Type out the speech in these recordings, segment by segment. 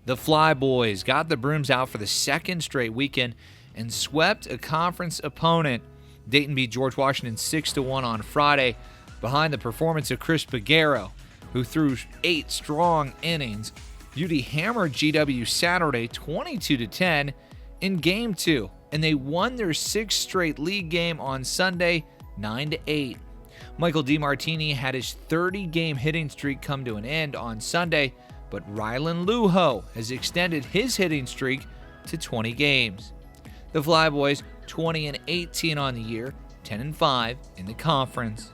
The Flyboys got the brooms out for the second straight weekend and swept a conference opponent. Dayton beat George Washington 6-1 on Friday behind the performance of Chris Peguero, who threw 8 strong innings. UD hammered GW Saturday 22-10 in Game 2, and they won their 6th straight league game on Sunday 9-8. Michael DiMartini had his 30-game hitting streak come to an end on Sunday, but Rylan Lujo has extended his hitting streak to 20 games. The Flyboys 20-18 on the year, 10-5 in the conference.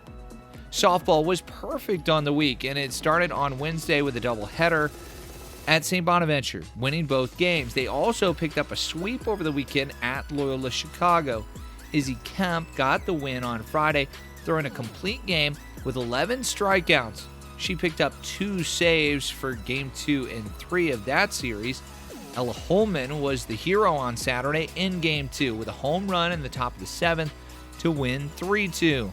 Softball was perfect on the week, and it started on Wednesday with a doubleheader at St. Bonaventure, winning both games. They also picked up a sweep over the weekend at Loyola Chicago. Izzy Kemp got the win on Friday, throwing a complete game with 11 strikeouts. She picked up 2 saves for Game 2 and 3 of that series. Ella Holman was the hero on Saturday in Game 2 with a home run in the top of the 7th to win 3-2.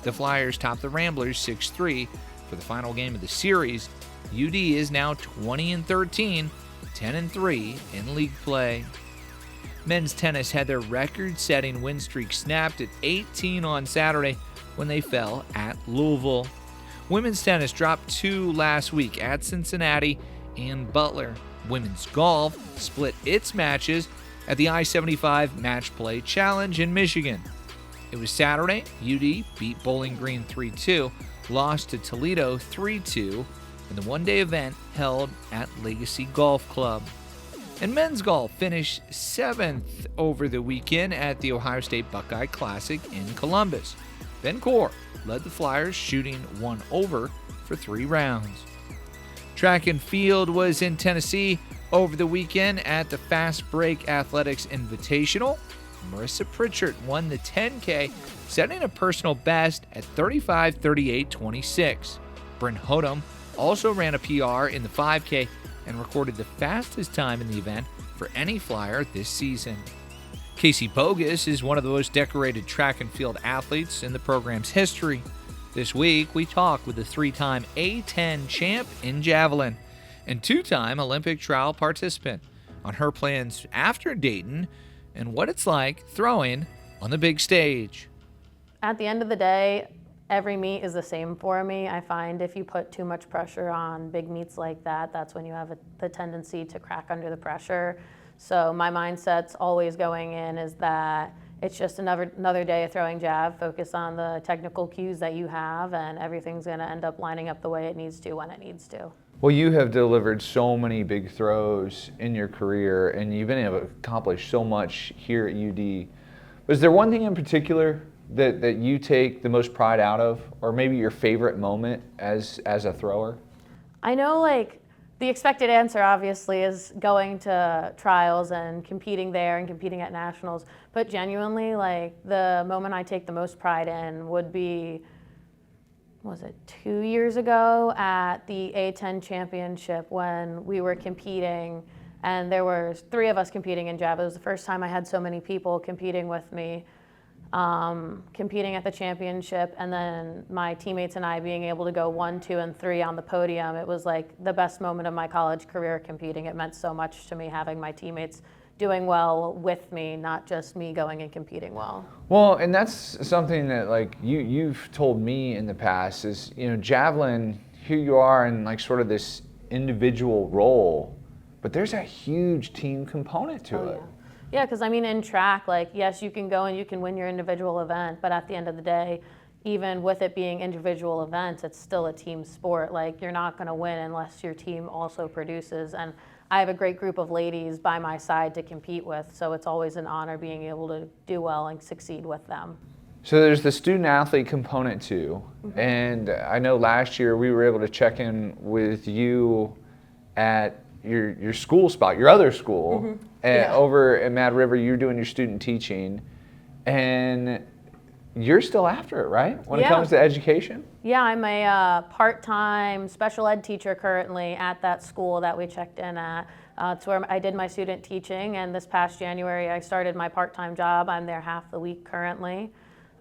The Flyers topped the Ramblers 6-3 for the final game of the series. UD is now 20-13, 10-3 in league play. Men's tennis had their record-setting win streak snapped at 18 on Saturday when they fell at Louisville. Women's tennis dropped 2 last week at Cincinnati and Butler. Women's golf split its matches at the I-75 Match Play Challenge in Michigan. It was Saturday. UD beat Bowling Green 3-2, lost to Toledo 3-2 in the one-day event held at Legacy Golf Club. And men's golf finished 7th over the weekend at the Ohio State Buckeye Classic in Columbus. Ben Core led the Flyers, shooting 1 over for 3 rounds. Track and field was in Tennessee over the weekend at the Fast Break Athletics Invitational. Marissa Pritchard won the 10K, setting a personal best at 35:38:26. Bryn Hodum also ran a PR in the 5K and recorded the fastest time in the event for any Flyer this season. Casey Bogues is one of the most decorated track and field athletes in the program's history. This week, we talk with the 3-time A10 champ in javelin and 2-time Olympic trial participant on her plans after Dayton and what it's like throwing on the big stage. At the end of the day, every meet is the same for me. I find if you put too much pressure on big meets like that, that's when you have the tendency to crack under the pressure. So my mindset's always going in is that it's just another day of throwing jab. Focus on the technical cues that you have, and everything's going to end up lining up the way it needs to when it needs to. Well, you have delivered so many big throws in your career, and you've been able to accomplish so much here at UD. Was there one thing in particular that you take the most pride out of, or maybe your favorite moment as a thrower? I know, the expected answer obviously is going to trials and competing there and competing at nationals, but genuinely, the moment I take the most pride in would be, was it 2 years ago at the A10 championship when we were competing, and there were 3 of us competing in jab. It was the first time I had so many people competing with me, competing at the championship, and then my teammates and I being able to go 1, 2, and 3 on the podium. It was the best moment of my college career competing. It meant so much to me having my teammates doing well with me, not just me going and competing well. Well, and that's something that you've told me in the past is, javelin, here you are in sort of this individual role, but there's a huge team component to it. Yeah, because in track, yes, you can go and you can win your individual event, but at the end of the day, even with it being individual events, it's still a team sport. You're not going to win unless your team also produces. And I have a great group of ladies by my side to compete with, so it's always an honor being able to do well and succeed with them. So there's the student-athlete component too, and I know last year we were able to check in with you at your school spot, your other school, over at Mad River. You're doing your student teaching, and you're still after it, right? When it comes to education? Yeah, I'm a part-time special ed teacher currently at that school that we checked in at. It's where I did my student teaching, and this past January I started my part-time job. I'm there half the week currently.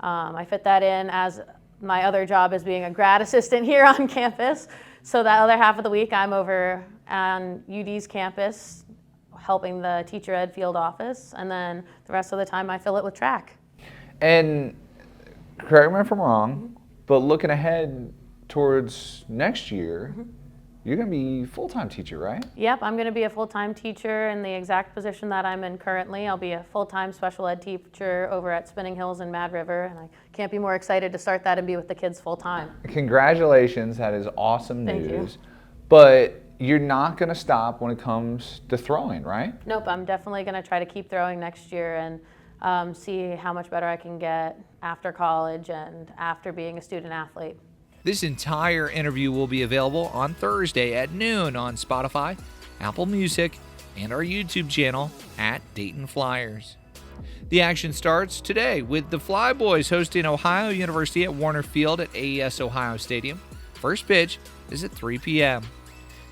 I fit that in as my other job is being a grad assistant here on campus. So that other half of the week, I'm over on UD's campus helping the teacher ed field office. And then the rest of the time, I fill it with track. And correct me if I'm wrong, but looking ahead towards next year, you're going to be full-time teacher, right? Yep, I'm going to be a full-time teacher in the exact position that I'm in currently. I'll be a full-time special ed teacher over at Spinning Hills and Mad River, and I can't be more excited to start that and be with the kids full-time. Congratulations, that is awesome Thank news. you. But you're not going to stop when it comes to throwing, right? Nope, I'm definitely going to try to keep throwing next year and see how much better I can get after college and after being a student athlete. This entire interview will be available on Thursday at noon on Spotify, Apple Music, and our YouTube channel at Dayton Flyers. The action starts today with the Fly Boys hosting Ohio University at Warner Field at AES Ohio Stadium. First pitch is at 3 p.m.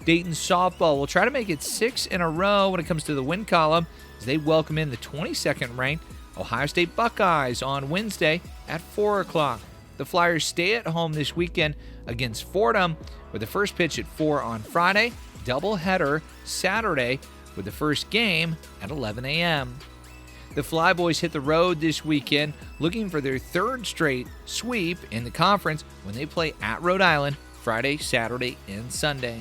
Dayton softball will try to make it 6 in a row when it comes to the win column as they welcome in the 22nd ranked Ohio State Buckeyes on Wednesday at 4 o'clock. The Flyers stay at home this weekend against Fordham with the first pitch at 4 on Friday, doubleheader Saturday with the first game at 11 a.m. The Fly Boys hit the road this weekend looking for their third straight sweep in the conference when they play at Rhode Island Friday, Saturday, and Sunday.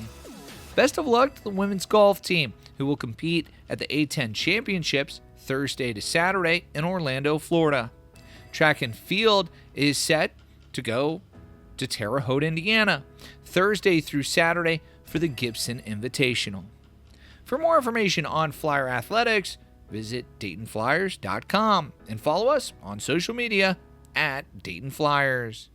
Best of luck to the women's golf team who will compete at the A10 Championships Thursday to Saturday in Orlando, Florida. Track and field is set to go to Terre Haute, Indiana, Thursday through Saturday for the Gibson Invitational. For more information on Flyer athletics, visit DaytonFlyers.com and follow us on social media at Dayton Flyers.